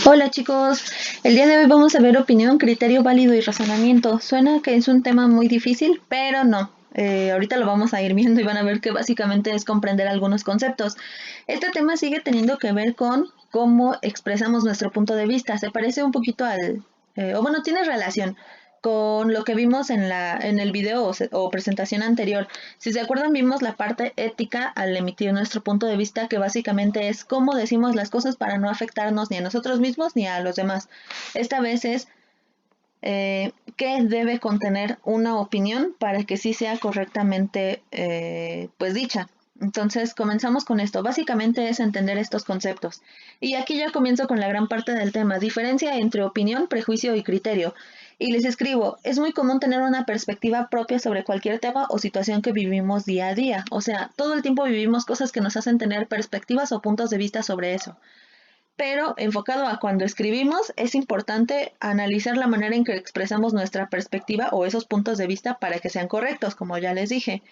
Hola chicos, el día de hoy vamos a ver opinión, criterio válido y razonamiento. Suena que es un tema muy difícil, pero no. Ahorita lo vamos a ir viendo y van a ver que básicamente es comprender algunos conceptos. Este tema sigue teniendo que ver con cómo expresamos nuestro punto de vista. Se parece un poquito o bueno, tiene relación con lo que vimos en el video o presentación anterior. Si se acuerdan, vimos la parte ética al emitir nuestro punto de vista, que básicamente es cómo decimos las cosas para no afectarnos ni a nosotros mismos ni a los demás. Esta vez es qué debe contener una opinión para que sí sea correctamente pues dicha. Entonces comenzamos con esto. Básicamente es entender estos conceptos. Y aquí ya comienzo con la gran parte del tema. Diferencia entre opinión, prejuicio y criterio. Y les escribo, es muy común tener una perspectiva propia sobre cualquier tema o situación que vivimos día a día. O sea, todo el tiempo vivimos cosas que nos hacen tener perspectivas o puntos de vista sobre eso. Pero enfocado a cuando escribimos, es importante analizar la manera en que expresamos nuestra perspectiva o esos puntos de vista para que sean correctos, como ya les dije.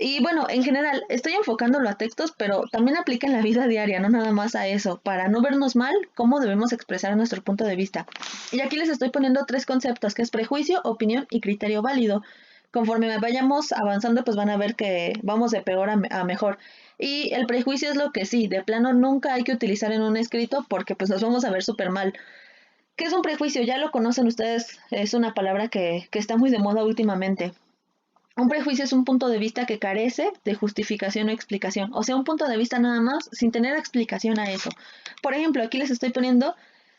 Y bueno, en general, estoy enfocándolo a textos, pero también aplica en la vida diaria, no nada más a eso, para no vernos mal, cómo debemos expresar nuestro punto de vista. Y aquí les estoy poniendo tres conceptos, que es prejuicio, opinión y criterio válido. Conforme vayamos avanzando, pues van a ver que vamos de peor a mejor. Y el prejuicio es lo que sí, de plano nunca hay que utilizar en un escrito porque pues nos vamos a ver súper mal. ¿Qué es un prejuicio? Ya lo conocen ustedes, es una palabra que está muy de moda últimamente. Un prejuicio es un punto de vista que carece de justificación o explicación, o sea, un punto de vista nada más sin tener explicación a eso. Por ejemplo, aquí les estoy poniendo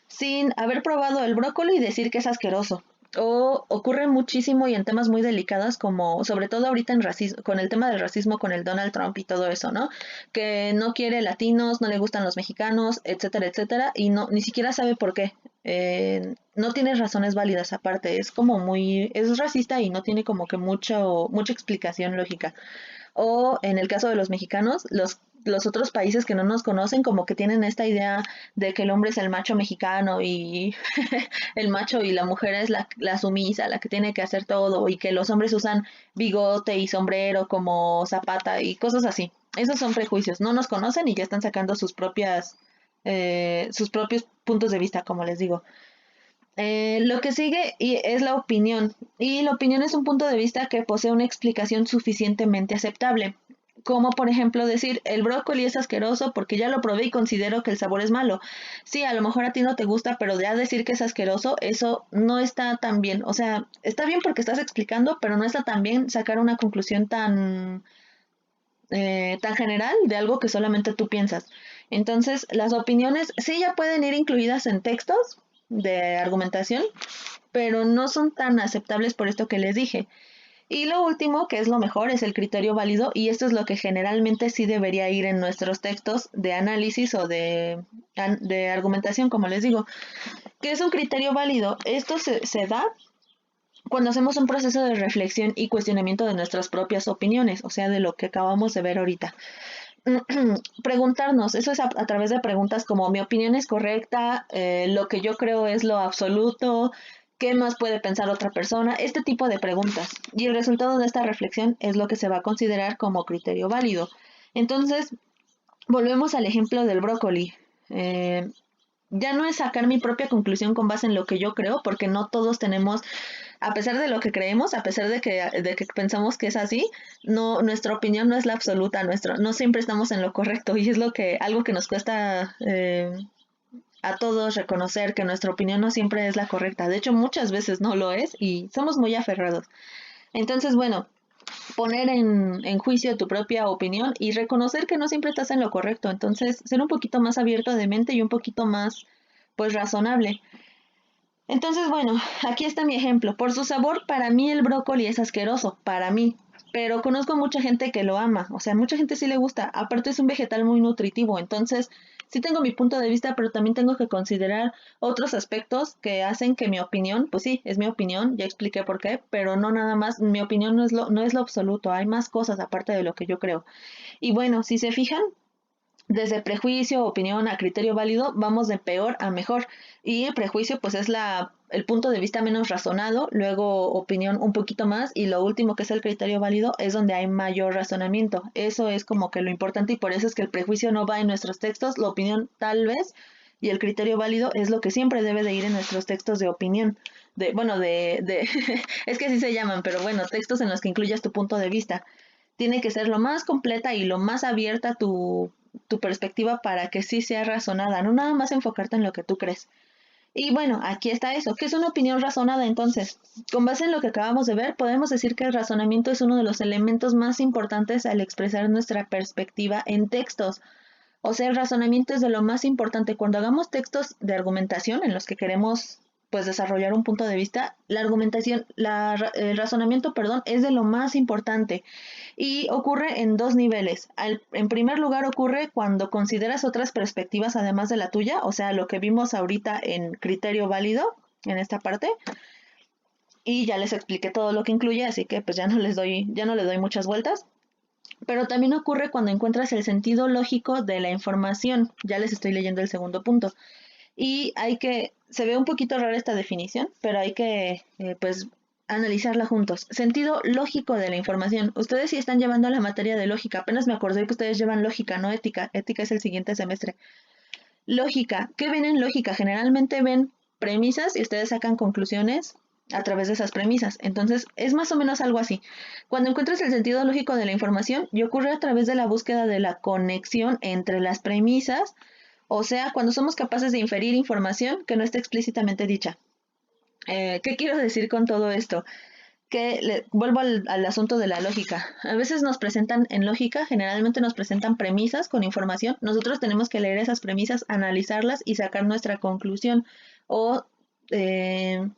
sin haber probado el brócoli y decir que es asqueroso. O ocurre muchísimo y en temas muy delicados como sobre todo ahorita en racismo, con el tema del racismo con el Donald Trump y todo eso, ¿no? Que no quiere latinos, no le gustan los mexicanos, etcétera, etcétera, y no ni siquiera sabe por qué. No tiene razones válidas aparte, es como es racista y no tiene como que mucha explicación lógica. O en el caso de los mexicanos, los otros países que no nos conocen como que tienen esta idea de que el hombre es el macho mexicano y el macho y la mujer es la sumisa, la que tiene que hacer todo y que los hombres usan bigote y sombrero como zapata y cosas así. Esos son prejuicios, no nos conocen y ya están sacando sus propios puntos de vista, como les digo. Lo que sigue es la opinión, y la opinión es un punto de vista que posee una explicación suficientemente aceptable, como por ejemplo decir, el brócoli es asqueroso porque ya lo probé y considero que el sabor es malo. Sí, a lo mejor a ti no te gusta, pero ya decir que es asqueroso, eso no está tan bien. O sea, está bien porque estás explicando, pero no está tan bien sacar una conclusión tan general de algo que solamente tú piensas. Entonces, las opiniones sí ya pueden ir incluidas en textos de argumentación, pero no son tan aceptables por esto que les dije. Y lo último, que es lo mejor, es el criterio válido, y esto es lo que generalmente sí debería ir en nuestros textos de análisis o de argumentación, como les digo. ¿Qué es un criterio válido? Esto se da cuando hacemos un proceso de reflexión y cuestionamiento de nuestras propias opiniones, o sea, de lo que acabamos de ver ahorita. Preguntarnos, eso es a través de preguntas como mi opinión es correcta, lo que yo creo es lo absoluto, qué más puede pensar otra persona, este tipo de preguntas. Y el resultado de esta reflexión es lo que se va a considerar como criterio válido. Entonces, volvemos al ejemplo del brócoli. Eh, ya no es sacar mi propia conclusión con base en lo que yo creo, porque no todos tenemos, a pesar de lo que creemos, a pesar de que pensamos que es así, no, nuestra opinión no es la absoluta, no siempre estamos en lo correcto y es algo que nos cuesta a todos reconocer que nuestra opinión no siempre es la correcta. De hecho, muchas veces no lo es y somos muy aferrados. Entonces, bueno, poner en juicio tu propia opinión y reconocer que no siempre estás en lo correcto. Entonces, ser un poquito más abierto de mente y un poquito más, pues, razonable. Entonces, bueno, aquí está mi ejemplo. Por su sabor, para mí el brócoli es asqueroso, para mí. Pero conozco mucha gente que lo ama, o sea, mucha gente sí le gusta. Aparte es un vegetal muy nutritivo, entonces sí tengo mi punto de vista, pero también tengo que considerar otros aspectos que hacen que mi opinión, pues sí, es mi opinión, ya expliqué por qué, pero no nada más, mi opinión no es lo absoluto, hay más cosas aparte de lo que yo creo. Y bueno, si se fijan, desde prejuicio, opinión a criterio válido, vamos de peor a mejor. Y el prejuicio, pues es el punto de vista menos razonado, luego opinión un poquito más, y lo último que es el criterio válido es donde hay mayor razonamiento. Eso es como que lo importante y por eso es que el prejuicio no va en nuestros textos, la opinión tal vez, y el criterio válido es lo que siempre debe de ir en nuestros textos de opinión. Es que así se llaman, pero bueno, textos en los que incluyas tu punto de vista. Tiene que ser lo más completa y lo más abierta tu perspectiva para que sí sea razonada, no nada más enfocarte en lo que tú crees. Y bueno, aquí está eso. ¿Qué es una opinión razonada entonces? Con base en lo que acabamos de ver, podemos decir que el razonamiento es uno de los elementos más importantes al expresar nuestra perspectiva en textos. O sea, el razonamiento es de lo más importante. Cuando hagamos textos de argumentación en los que queremos pues desarrollar un punto de vista, la argumentación, el razonamiento, perdón, es de lo más importante y ocurre en dos niveles. En primer lugar ocurre cuando consideras otras perspectivas además de la tuya, o sea, lo que vimos ahorita en criterio válido, en esta parte, y ya les expliqué todo lo que incluye, así que pues ya no le doy muchas vueltas. Pero también ocurre cuando encuentras el sentido lógico de la información. Ya les estoy leyendo el segundo punto. Y se ve un poquito rara esta definición, pero hay que, pues, analizarla juntos. Sentido lógico de la información. Ustedes sí están llevando la materia de lógica. Apenas me acordé que ustedes llevan lógica, no ética. Ética es el siguiente semestre. Lógica. ¿Qué ven en lógica? Generalmente ven premisas y ustedes sacan conclusiones a través de esas premisas. Entonces, es más o menos algo así. Cuando encuentras el sentido lógico de la información, y ocurre a través de la búsqueda de la conexión entre las premisas, o sea, cuando somos capaces de inferir información que no está explícitamente dicha. ¿Qué quiero decir con todo esto? Vuelvo al asunto de la lógica. A veces nos presentan en lógica, generalmente nos presentan premisas con información. Nosotros tenemos que leer esas premisas, analizarlas y sacar nuestra conclusión o, eh,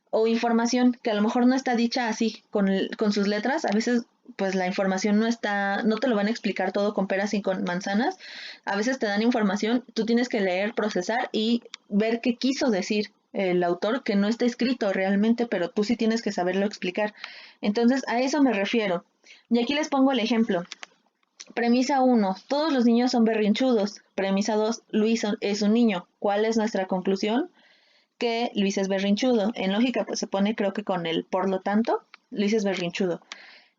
o información que a lo mejor no está dicha así con sus letras. A veces pues la información no te lo van a explicar todo con peras y con manzanas. A veces te dan información, tú tienes que leer, procesar y ver qué quiso decir el autor, que no está escrito realmente, pero tú sí tienes que saberlo explicar. Entonces, a eso me refiero. Y aquí les pongo el ejemplo. Premisa 1. Todos los niños son berrinchudos. Premisa 2. Luis es un niño. ¿Cuál es nuestra conclusión? Que Luis es berrinchudo. En lógica, pues se pone creo que con el por lo tanto, Luis es berrinchudo.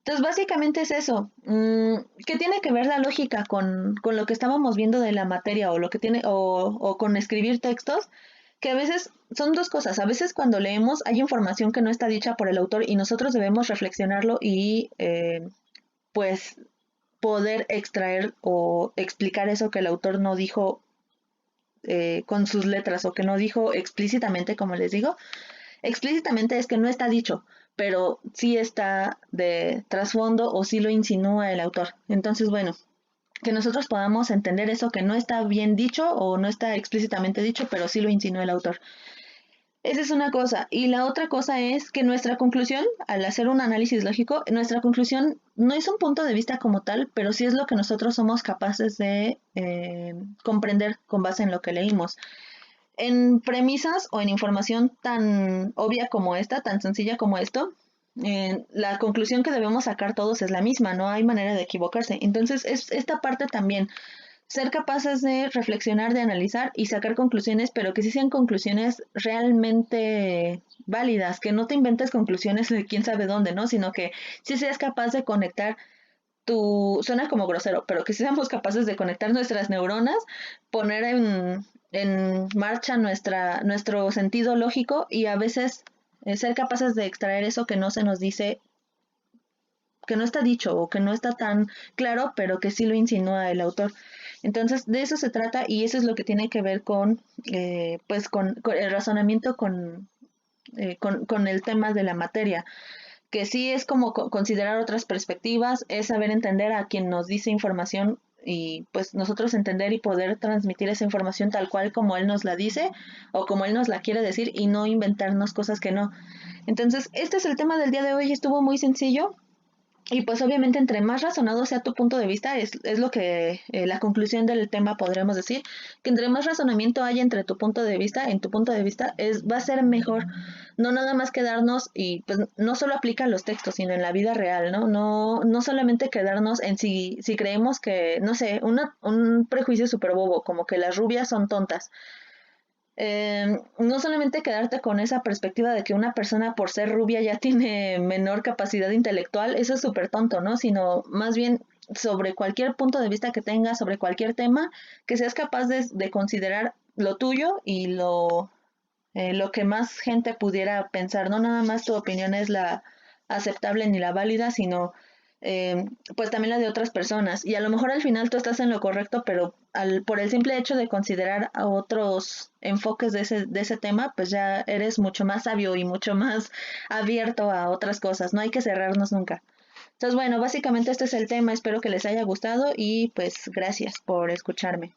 Entonces, básicamente es eso. ¿Qué tiene que ver la lógica con lo que estábamos viendo de la materia o lo que tiene o con escribir textos? Que a veces son dos cosas. A veces cuando leemos hay información que no está dicha por el autor y nosotros debemos reflexionarlo y pues poder extraer o explicar eso que el autor no dijo con sus letras o que no dijo explícitamente, como les digo. Explícitamente es que no está dicho, pero sí está de trasfondo o sí lo insinúa el autor. Entonces, bueno, que nosotros podamos entender eso que no está bien dicho o no está explícitamente dicho, pero sí lo insinúa el autor. Esa es una cosa. Y la otra cosa es que nuestra conclusión, al hacer un análisis lógico, nuestra conclusión no es un punto de vista como tal, pero sí es lo que nosotros somos capaces de comprender con base en lo que leímos. En premisas o en información tan obvia como esta, tan sencilla como esto, la conclusión que debemos sacar todos es la misma, no hay manera de equivocarse. Entonces, es esta parte también, ser capaces de reflexionar, de analizar y sacar conclusiones, pero que sí sean conclusiones realmente válidas, que no te inventes conclusiones de quién sabe dónde, ¿no? Sino que sí seas capaz de conectar suena como grosero, pero que sí seamos capaces de conectar nuestras neuronas, poner en marcha nuestro sentido lógico y a veces ser capaces de extraer eso que no se nos dice, que no está dicho o que no está tan claro, pero que sí lo insinúa el autor. Entonces, de eso se trata y eso es lo que tiene que ver pues con el razonamiento con el tema de la materia, que sí es como considerar otras perspectivas, es saber entender a quien nos dice información y pues nosotros entender y poder transmitir esa información tal cual como él nos la dice o como él nos la quiere decir y no inventarnos cosas que no. Entonces, este es el tema del día de hoy, estuvo muy sencillo. Y pues obviamente entre más razonado sea tu punto de vista, es lo que la conclusión del tema podremos decir, que entre más razonamiento haya entre tu punto de vista, en tu punto de vista, va a ser mejor, no nada más quedarnos, y pues no solo aplica a los textos, sino en la vida real, ¿no? No solamente quedarnos en si creemos que, no sé, un prejuicio súper bobo, como que las rubias son tontas. No solamente quedarte con esa perspectiva de que una persona por ser rubia ya tiene menor capacidad intelectual, eso es súper tonto, ¿no? Sino más bien sobre cualquier punto de vista que tengas, sobre cualquier tema, que seas capaz de considerar lo tuyo y lo que más gente pudiera pensar. No nada más tu opinión es la aceptable ni la válida, sino eh, pues también la de otras personas. Y a lo mejor al final tú estás en lo correcto, pero por el simple hecho de considerar a otros enfoques de ese tema, pues ya eres mucho más sabio y mucho más abierto a otras cosas. No hay que cerrarnos nunca. Entonces, bueno, básicamente este es el tema. Espero que les haya gustado y pues gracias por escucharme.